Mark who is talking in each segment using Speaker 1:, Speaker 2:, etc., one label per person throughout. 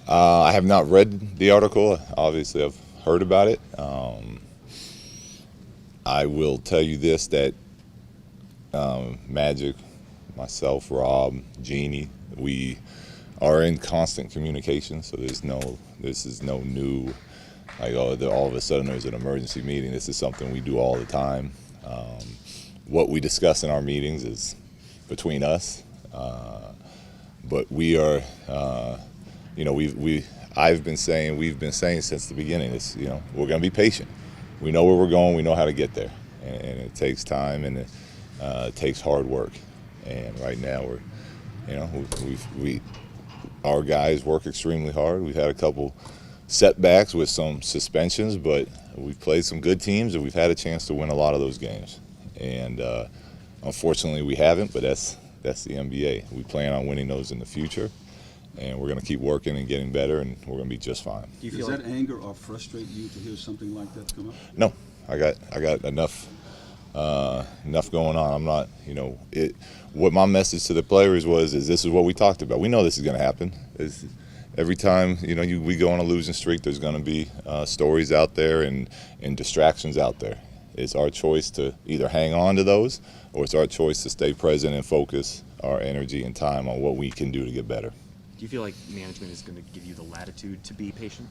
Speaker 1: I have not read the article. Obviously, I've heard about it. I will tell you this, that Magic, myself, Rob, Jeannie, we are in constant communication, so this is no new, like, all of a sudden there's an emergency meeting. This is something we do all the time. What we discuss in our meetings is between us, but we are, we've been saying since the beginning, we're going to be patient. We know where we're going, we know how to get there, and it takes time, and it takes hard work. And right now our guys work extremely hard. We've had a couple setbacks with some suspensions, but we've played some good teams, and we've had a chance to win a lot of those games. And unfortunately, we haven't, but that's the NBA. We plan on winning those in the future, and we're going to keep working and getting better, and we're going to be just fine.
Speaker 2: Do you feel that anger or frustrate you to hear something like that come up?
Speaker 1: No, I got enough going on. I'm not, what my message to the players is this is what we talked about. We know this is going to happen. Every time we go on a losing streak, there's going to be stories out there and distractions out there. It's our choice to either hang on to those, or it's our choice to stay present and focus our energy and time on what we can do to get better.
Speaker 3: Do you feel like management is going to give you the latitude to be patient?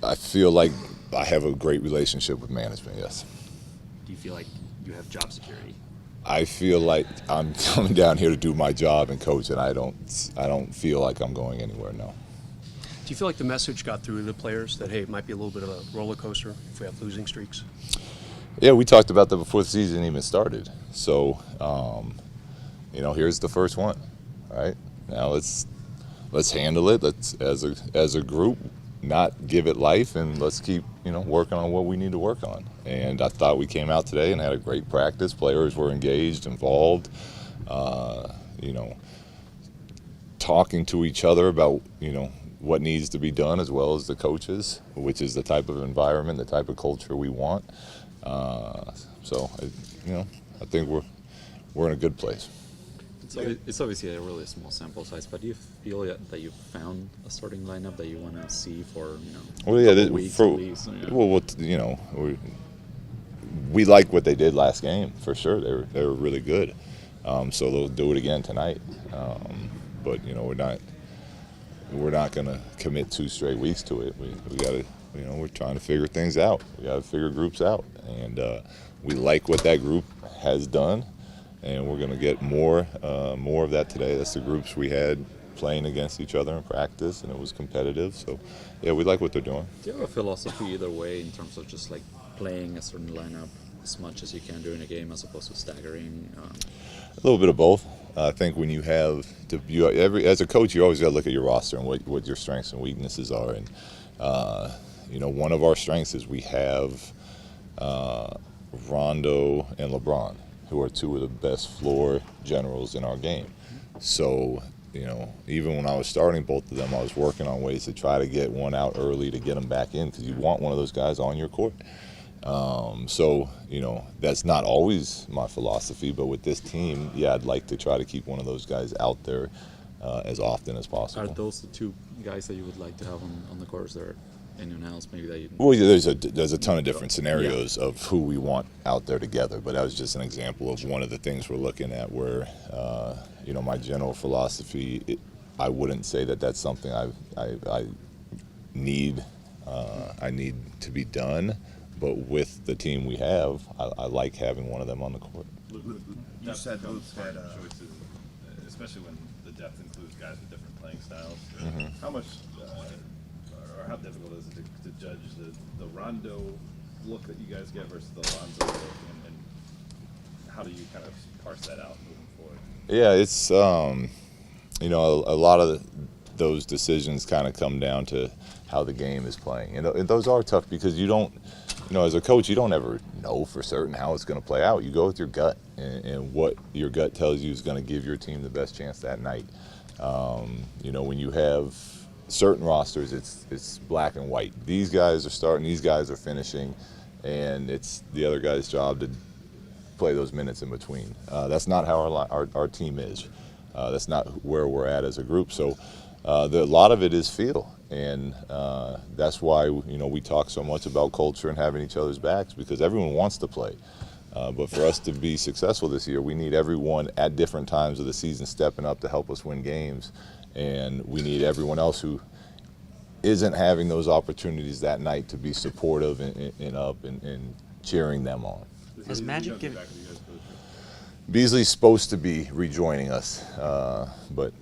Speaker 1: I feel like I have a great relationship with management, yes.
Speaker 3: Do you feel like you have job security?
Speaker 1: I feel like I'm coming down here to do my job and coach, and I don't feel like I'm going anywhere, no.
Speaker 4: Do you feel like the message got through to the players that, hey, it might be a little bit of a roller coaster if we have losing streaks?
Speaker 1: Yeah, we talked about that before the season even started. So, here's the first one. All right, now let's handle it. Let's, as a group, not give it life, and let's keep working on what we need to work on. And I thought we came out today and had a great practice. Players were engaged, involved. Talking to each other about what needs to be done, as well as the coaches, which is the type of environment, the type of culture we want. I think we're in a good place.
Speaker 5: It's obviously a really small sample size, but do you feel that you've found a starting lineup that you want to see for weeks at least?
Speaker 1: We like what they did last game for sure. They were really good. So they'll do it again tonight. But we're not going to commit 2 straight weeks to it. We got to. We're trying to figure things out. We got to figure groups out, and we like what that group has done, and we're going to get more of that today. That's the groups we had playing against each other in practice, and it was competitive. So, yeah, we like what they're doing.
Speaker 5: Do you have a philosophy either way in terms of just like playing a certain lineup as much as you can during a game, as opposed to staggering?
Speaker 1: A little bit of both. I think when you have as a coach, you always got to look at your roster and what your strengths and weaknesses are, and one of our strengths is we have Rondo and LeBron, who are 2 of the best floor generals in our game. So, even when I was starting both of them, I was working on ways to try to get one out early to get them back in, because you want one of those guys on your court. That's not always my philosophy, but with this team, I'd like to try to keep one of those guys out there as often as possible.
Speaker 5: Are those the 2 guys that you would like to have on the court? Is there anyone else maybe that you?
Speaker 1: Well, there's a ton of different scenarios of who we want out there together, but that was just an example of one of the things we're looking at. Where my general philosophy, I wouldn't say that that's something I need to be done, but with the team we have, I like having one of them on the court.
Speaker 6: You said Luke had choices, especially when the depth includes guys with different playing styles.
Speaker 1: Mm-hmm.
Speaker 6: How much or how difficult is it to judge the Rondo look that you guys get versus the Lonzo look, and how do you kind of parse that out moving forward?
Speaker 1: Yeah, it's a lot of those decisions kind of come down to how the game is playing. And those are tough, because you don't, as a coach, you don't ever know for certain how it's going to play out. You go with your gut, and what your gut tells you is going to give your team the best chance that night. When you have certain rosters, it's black and white. These guys are starting, these guys are finishing, and it's the other guy's job to play those minutes in between. That's not how our team is. That's not where we're at as a group. So a lot of it is feel, and that's why we talk so much about culture and having each other's backs, because everyone wants to play. But for us to be successful this year, we need everyone at different times of the season stepping up to help us win games, and we need everyone else who isn't having those opportunities that night to be supportive and cheering them on.
Speaker 3: Has Magic given?
Speaker 1: Beasley's supposed to be rejoining us, but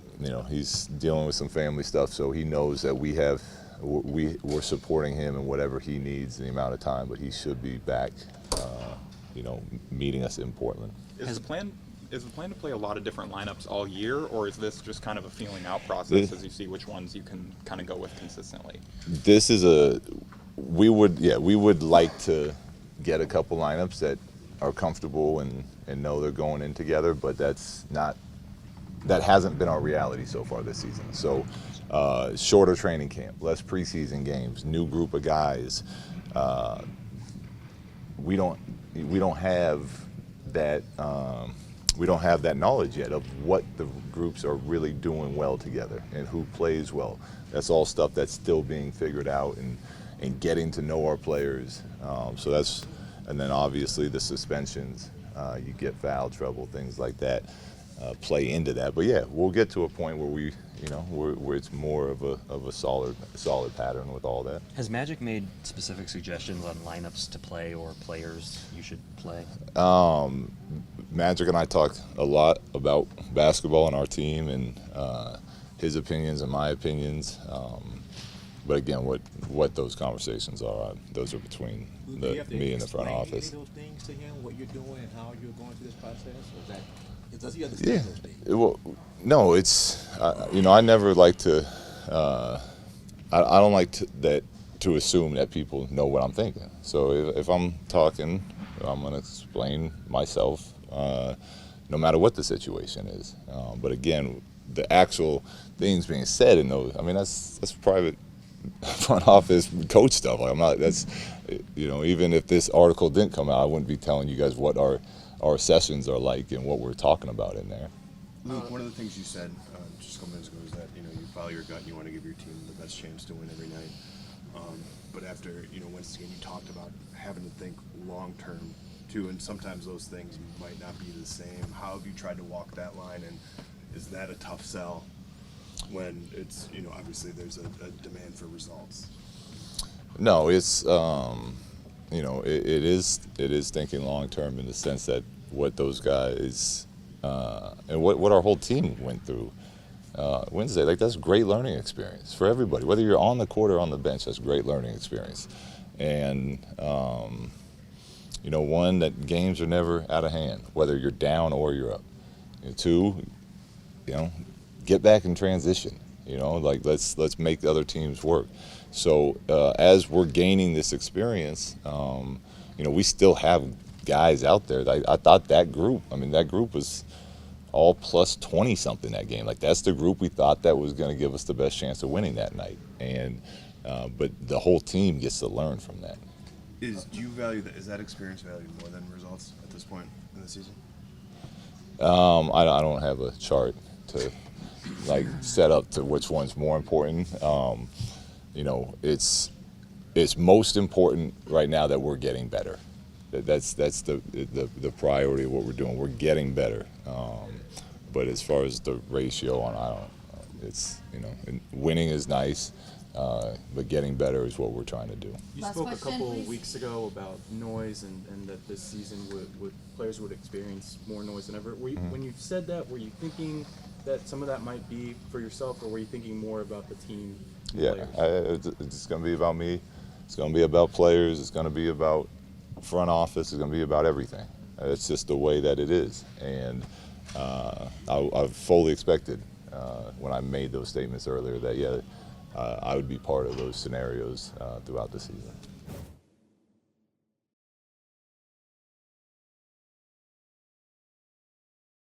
Speaker 1: he's dealing with some family stuff, so he knows that we're supporting him in whatever he needs in the amount of time, but he should be back, meeting us in Portland.
Speaker 7: Is the plan to play a lot of different lineups all year, or is this just kind of a feeling out process as you see which ones you can kind of go with consistently?
Speaker 1: This is we would like to get a couple lineups that are comfortable and know they're going in together, but that hasn't been our reality so far this season. So shorter training camp, less preseason games, new group of guys. We don't have that knowledge yet of what the groups are really doing well together and who plays well. That's all stuff that's still being figured out and getting to know our players. And then obviously the suspensions, you get foul trouble, things like that play into that. But yeah, we'll get to a point where where it's more of a solid pattern with all that.
Speaker 3: Has Magic made specific suggestions on lineups to play or players you should play?
Speaker 1: Magic and I talked a lot about basketball and our team, and his opinions and my opinions. But again, what those conversations are, those are between me and the front office.
Speaker 8: Do you have to explain any of those things to him, what you're doing and how you're going through this process? Or does he understand those things?
Speaker 1: Well, no, it's I never like to. I don't like to assume that people know what I'm thinking. So if I'm talking, I'm going to explain myself, no matter what the situation is. But again, the actual things being said in those, that's private front office coach stuff. Like, I'm not. That's even if this article didn't come out, I wouldn't be telling you guys what our sessions are like and what we're talking about in there.
Speaker 9: Luke, one of the things you said just a couple minutes ago is that you follow your gut and you want to give your team the best chance to win every night. But after Wednesday's game, you talked about having to think long term too, and sometimes those things might not be the same. How have you tried to walk that line, and is that a tough sell when it's obviously there's a demand for results?
Speaker 1: No, it's it is thinking long term in the sense that what those guys and what our whole team went through Wednesday, like, that's a great learning experience for everybody. Whether you're on the court or on the bench, that's a great learning experience. And one, that games are never out of hand, whether you're down or you're up. And two, get back in transition. Let's make the other teams work. So as we're gaining this experience, we still have guys out there. I thought that group was all plus 20 something that game. Like, that's the group we thought that was going to give us the best chance of winning that night. And but the whole team gets to learn from that.
Speaker 9: Do you value that? Is that experience valued more than results at this point in the season?
Speaker 1: I don't have a chart to set up to which one's more important. It's most important right now that we're getting better. That's the priority of what we're doing. We're getting better. But as far as the ratio it's winning is nice, but getting better is what we're trying to do.
Speaker 7: You spoke a couple of weeks ago about noise and that this season players would experience more noise than ever. When you said that, were you thinking that some of that might be for yourself, or were you thinking more about the team?
Speaker 1: Yeah, it's going to be about me. It's going to be about players. It's going to be about front office. It's going to be about everything. It's just the way that it is. And I fully expected when I made those statements earlier that, I would be part of those scenarios throughout the season.